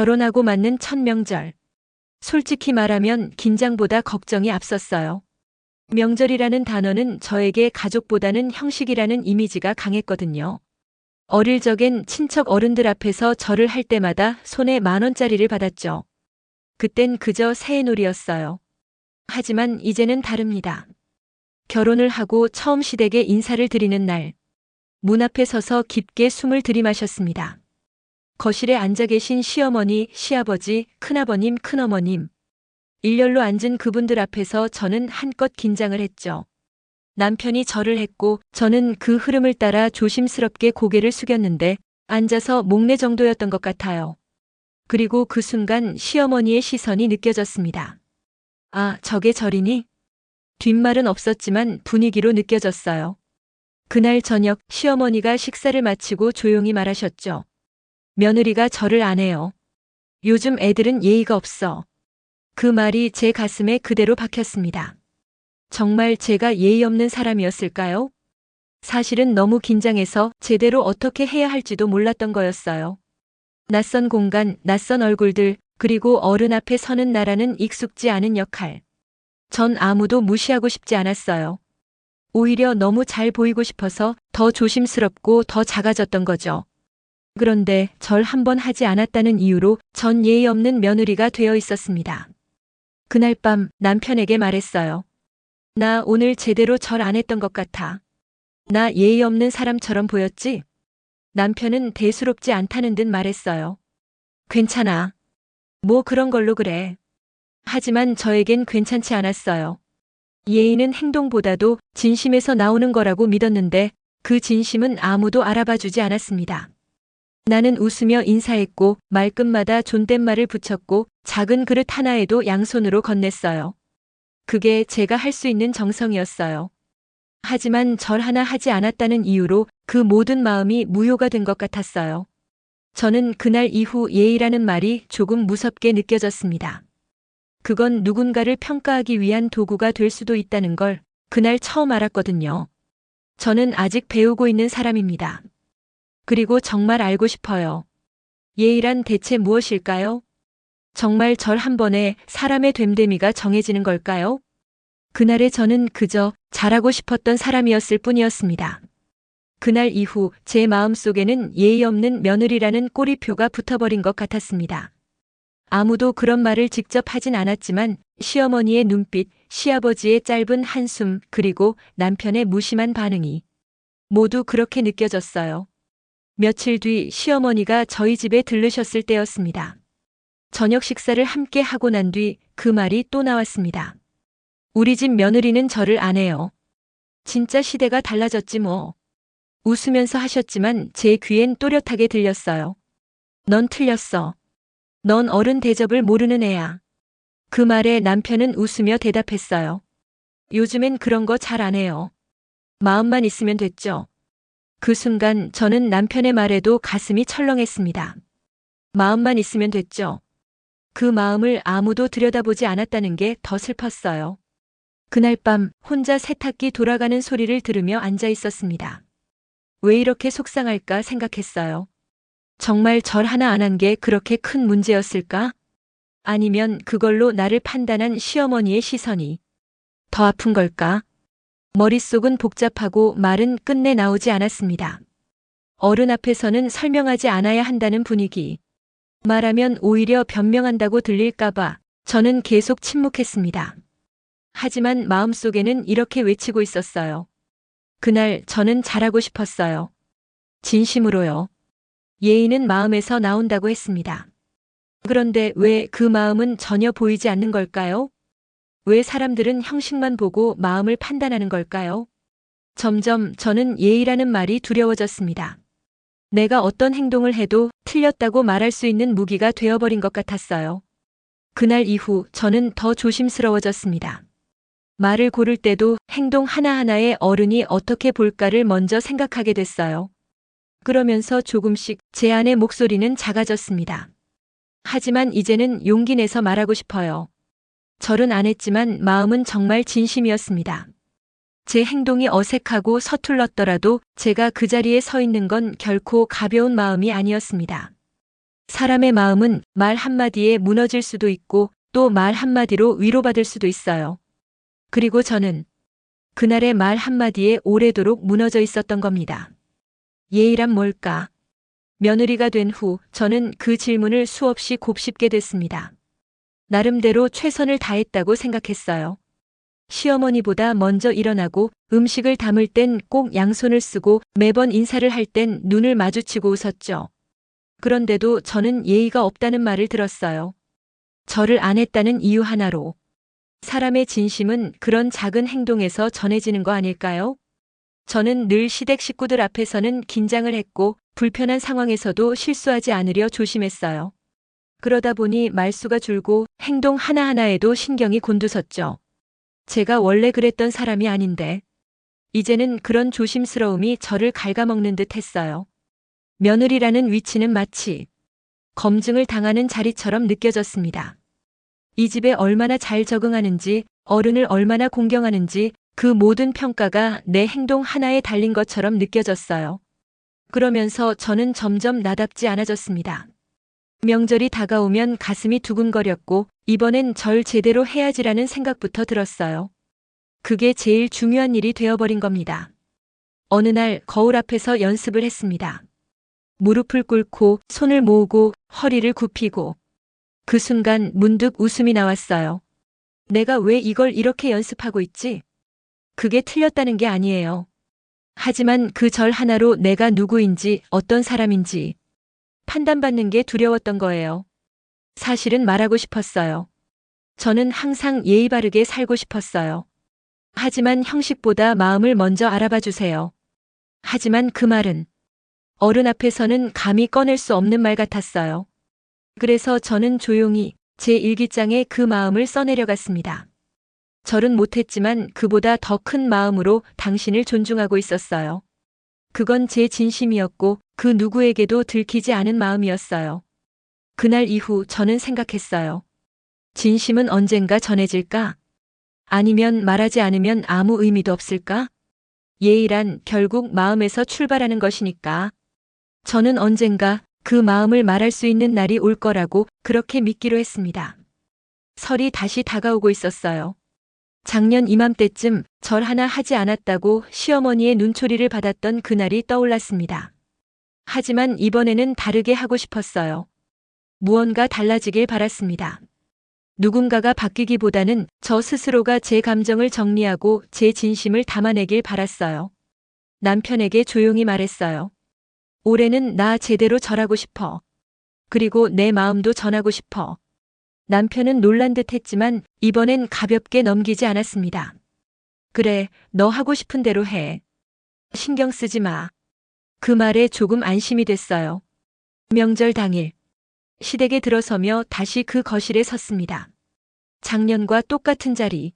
결혼하고 맞는 첫 명절. 솔직히 말하면 긴장보다 걱정이 앞섰어요. 명절이라는 단어는 저에게 가족보다는 형식이라는 이미지가 강했거든요. 어릴 적엔 친척 어른들 앞에서 절을 할 때마다 손에 10,000원짜리를 받았죠. 그땐 그저 새해놀이였어요. 하지만 이제는 다릅니다. 결혼을 하고 처음 시댁에 인사를 드리는 날, 문 앞에 서서 깊게 숨을 들이마셨습니다. 거실에 앉아 계신 시어머니, 시아버지, 큰아버님, 큰어머님, 일렬로 앉은 그분들 앞에서 저는 한껏 긴장을 했죠. 남편이 절을 했고 저는 그 흐름을 따라 조심스럽게 고개를 숙였는데 앉아서 목례 정도였던 것 같아요. 그리고 그 순간 시어머니의 시선이 느껴졌습니다. 아, 저게 절이니? 뒷말은 없었지만 분위기로 느껴졌어요. 그날 저녁 시어머니가 식사를 마치고 조용히 말하셨죠. 며느리가 절을 안 해요. 요즘 애들은 예의가 없어. 그 말이 제 가슴에 그대로 박혔습니다. 정말 제가 예의 없는 사람이었을까요? 사실은 너무 긴장해서 제대로 어떻게 해야 할지도 몰랐던 거였어요. 낯선 공간, 낯선 얼굴들, 그리고 어른 앞에 서는 나라는 익숙지 않은 역할. 전 아무도 무시하고 싶지 않았어요. 오히려 너무 잘 보이고 싶어서 더 조심스럽고 더 작아졌던 거죠. 그런데 절 한 번 하지 않았다는 이유로 전 예의 없는 며느리가 되어 있었습니다. 그날 밤 남편에게 말했어요. 나 오늘 제대로 절 안 했던 것 같아. 나 예의 없는 사람처럼 보였지? 남편은 대수롭지 않다는 듯 말했어요. 괜찮아. 뭐 그런 걸로 그래. 하지만 저에겐 괜찮지 않았어요. 예의는 행동보다도 진심에서 나오는 거라고 믿었는데 그 진심은 아무도 알아봐 주지 않았습니다. 나는 웃으며 인사했고 말끝마다 존댓말을 붙였고 작은 그릇 하나에도 양손으로 건넸어요. 그게 제가 할 수 있는 정성이었어요. 하지만 절 하나 하지 않았다는 이유로 그 모든 마음이 무효가 된 것 같았어요. 저는 그날 이후 예의라는 말이 조금 무섭게 느껴졌습니다. 그건 누군가를 평가하기 위한 도구가 될 수도 있다는 걸 그날 처음 알았거든요. 저는 아직 배우고 있는 사람입니다. 그리고 정말 알고 싶어요. 예의란 대체 무엇일까요? 정말 절 한 번에 사람의 됨됨이가 정해지는 걸까요? 그날의 저는 그저 잘하고 싶었던 사람이었을 뿐이었습니다. 그날 이후 제 마음속에는 예의 없는 며느리라는 꼬리표가 붙어버린 것 같았습니다. 아무도 그런 말을 직접 하진 않았지만 시어머니의 눈빛, 시아버지의 짧은 한숨, 그리고 남편의 무심한 반응이 모두 그렇게 느껴졌어요. 며칠 뒤 시어머니가 저희 집에 들르셨을 때였습니다. 저녁 식사를 함께 하고 난 뒤 그 말이 또 나왔습니다. 우리 집 며느리는 절을 안 해요. 진짜 시대가 달라졌지 뭐. 웃으면서 하셨지만 제 귀엔 또렷하게 들렸어요. 넌 틀렸어. 넌 어른 대접을 모르는 애야. 그 말에 남편은 웃으며 대답했어요. 요즘엔 그런 거 잘 안 해요. 마음만 있으면 됐죠. 그 순간 저는 남편의 말에도 가슴이 철렁했습니다. 마음만 있으면 됐죠. 그 마음을 아무도 들여다보지 않았다는 게 더 슬펐어요. 그날 밤 혼자 세탁기 돌아가는 소리를 들으며 앉아 있었습니다. 왜 이렇게 속상할까 생각했어요. 정말 절 하나 안 한 게 그렇게 큰 문제였을까? 아니면 그걸로 나를 판단한 시어머니의 시선이 더 아픈 걸까? 머릿속은 복잡하고 말은 끝내 나오지 않았습니다. 어른 앞에서는 설명하지 않아야 한다는 분위기. 말하면 오히려 변명한다고 들릴까봐 저는 계속 침묵했습니다. 하지만 마음속에는 이렇게 외치고 있었어요. 그날 저는 잘하고 싶었어요. 진심으로요. 예의는 마음에서 나온다고 했습니다. 그런데 왜 그 마음은 전혀 보이지 않는 걸까요? 왜 사람들은 형식만 보고 마음을 판단하는 걸까요? 점점 저는 예의라는 말이 두려워졌습니다. 내가 어떤 행동을 해도 틀렸다고 말할 수 있는 무기가 되어버린 것 같았어요. 그날 이후 저는 더 조심스러워졌습니다. 말을 고를 때도 행동 하나하나에 어른이 어떻게 볼까를 먼저 생각하게 됐어요. 그러면서 조금씩 제 안의 목소리는 작아졌습니다. 하지만 이제는 용기 내서 말하고 싶어요. 절은 안 했지만 마음은 정말 진심이었습니다. 제 행동이 어색하고 서툴렀더라도 제가 그 자리에 서 있는 건 결코 가벼운 마음이 아니었습니다. 사람의 마음은 말 한마디에 무너질 수도 있고 또 말 한마디로 위로받을 수도 있어요. 그리고 저는 그날의 말 한마디에 오래도록 무너져 있었던 겁니다. 예의란 뭘까? 며느리가 된 후 저는 그 질문을 수없이 곱씹게 됐습니다. 나름대로 최선을 다했다고 생각했어요. 시어머니보다 먼저 일어나고 음식을 담을 땐 꼭 양손을 쓰고 매번 인사를 할 땐 눈을 마주치고 웃었죠. 그런데도 저는 예의가 없다는 말을 들었어요. 절을 안 했다는 이유 하나로. 사람의 진심은 그런 작은 행동에서 전해지는 거 아닐까요? 저는 늘 시댁 식구들 앞에서는 긴장을 했고 불편한 상황에서도 실수하지 않으려 조심했어요. 그러다 보니 말수가 줄고 행동 하나하나에도 신경이 곤두섰죠. 제가 원래 그랬던 사람이 아닌데 이제는 그런 조심스러움이 저를 갉아먹는 듯 했어요. 며느리라는 위치는 마치 검증을 당하는 자리처럼 느껴졌습니다. 이 집에 얼마나 잘 적응하는지, 어른을 얼마나 공경하는지 그 모든 평가가 내 행동 하나에 달린 것처럼 느껴졌어요. 그러면서 저는 점점 나답지 않아졌습니다. 명절이 다가오면 가슴이 두근거렸고 이번엔 절 제대로 해야지라는 생각부터 들었어요. 그게 제일 중요한 일이 되어버린 겁니다. 어느 날 거울 앞에서 연습을 했습니다. 무릎을 꿇고 손을 모으고 허리를 굽히고 그 순간 문득 웃음이 나왔어요. 내가 왜 이걸 이렇게 연습하고 있지? 그게 틀렸다는 게 아니에요. 하지만 그 절 하나로 내가 누구인지 어떤 사람인지 판단받는 게 두려웠던 거예요. 사실은 말하고 싶었어요. 저는 항상 예의 바르게 살고 싶었어요. 하지만 형식보다 마음을 먼저 알아봐 주세요. 하지만 그 말은 어른 앞에서는 감히 꺼낼 수 없는 말 같았어요. 그래서 저는 조용히 제 일기장에 그 마음을 써내려갔습니다. 절은 못했지만 그보다 더 큰 마음으로 당신을 존중하고 있었어요. 그건 제 진심이었고 그 누구에게도 들키지 않은 마음이었어요. 그날 이후 저는 생각했어요. 진심은 언젠가 전해질까? 아니면 말하지 않으면 아무 의미도 없을까? 예의란 결국 마음에서 출발하는 것이니까. 저는 언젠가 그 마음을 말할 수 있는 날이 올 거라고 그렇게 믿기로 했습니다. 설이 다시 다가오고 있었어요. 작년 이맘때쯤 절 하나 하지 않았다고 시어머니의 눈초리를 받았던 그날이 떠올랐습니다. 하지만 이번에는 다르게 하고 싶었어요. 무언가 달라지길 바랐습니다. 누군가가 바뀌기보다는 저 스스로가 제 감정을 정리하고 제 진심을 담아내길 바랐어요. 남편에게 조용히 말했어요. 올해는 나 제대로 절하고 싶어. 그리고 내 마음도 전하고 싶어. 남편은 놀란 듯 했지만 이번엔 가볍게 넘기지 않았습니다. 그래, 너 하고 싶은 대로 해. 신경 쓰지 마. 그 말에 조금 안심이 됐어요. 명절 당일. 시댁에 들어서며 다시 그 거실에 섰습니다. 작년과 똑같은 자리.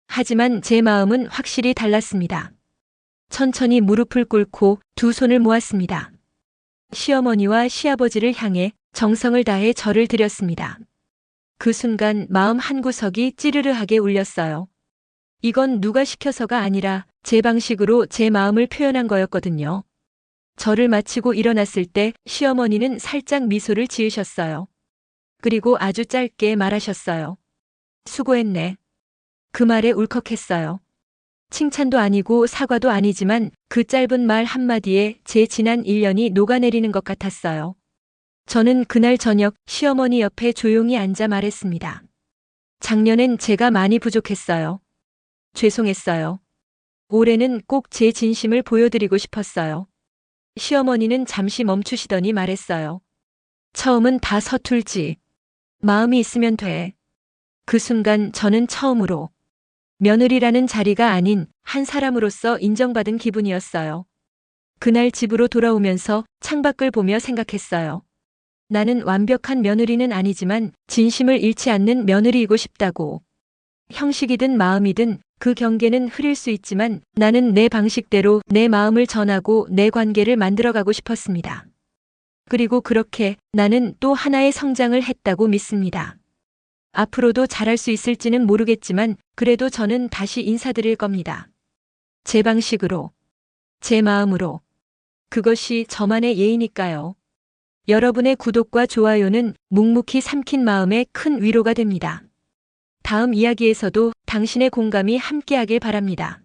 하지만 제 마음은 확실히 달랐습니다. 천천히 무릎을 꿇고 두 손을 모았습니다. 시어머니와 시아버지를 향해 정성을 다해 절을 드렸습니다. 그 순간 마음 한구석이 찌르르하게 울렸어요. 이건 누가 시켜서가 아니라 제 방식으로 제 마음을 표현한 거였거든요. 절을 마치고 일어났을 때 시어머니는 살짝 미소를 지으셨어요. 그리고 아주 짧게 말하셨어요. 수고했네. 그 말에 울컥했어요. 칭찬도 아니고 사과도 아니지만 그 짧은 말 한마디에 제 지난 1년이 녹아내리는 것 같았어요. 저는 그날 저녁 시어머니 옆에 조용히 앉아 말했습니다. 작년엔 제가 많이 부족했어요. 죄송했어요. 올해는 꼭 제 진심을 보여드리고 싶었어요. 시어머니는 잠시 멈추시더니 말했어요. 처음은 다 서툴지. 마음이 있으면 돼. 그 순간 저는 처음으로 며느리라는 자리가 아닌 한 사람으로서 인정받은 기분이었어요. 그날 집으로 돌아오면서 창밖을 보며 생각했어요. 나는 완벽한 며느리는 아니지만 진심을 잃지 않는 며느리이고 싶다고. 형식이든 마음이든 그 경계는 흐릴 수 있지만 나는 내 방식대로 내 마음을 전하고 내 관계를 만들어가고 싶었습니다. 그리고 그렇게 나는 또 하나의 성장을 했다고 믿습니다. 앞으로도 잘할 수 있을지는 모르겠지만 그래도 저는 다시 인사드릴 겁니다. 제 방식으로, 제 마음으로. 그것이 저만의 예의니까요. 여러분의 구독과 좋아요는 묵묵히 삼킨 마음에 큰 위로가 됩니다. 다음 이야기에서도 당신의 공감이 함께하길 바랍니다.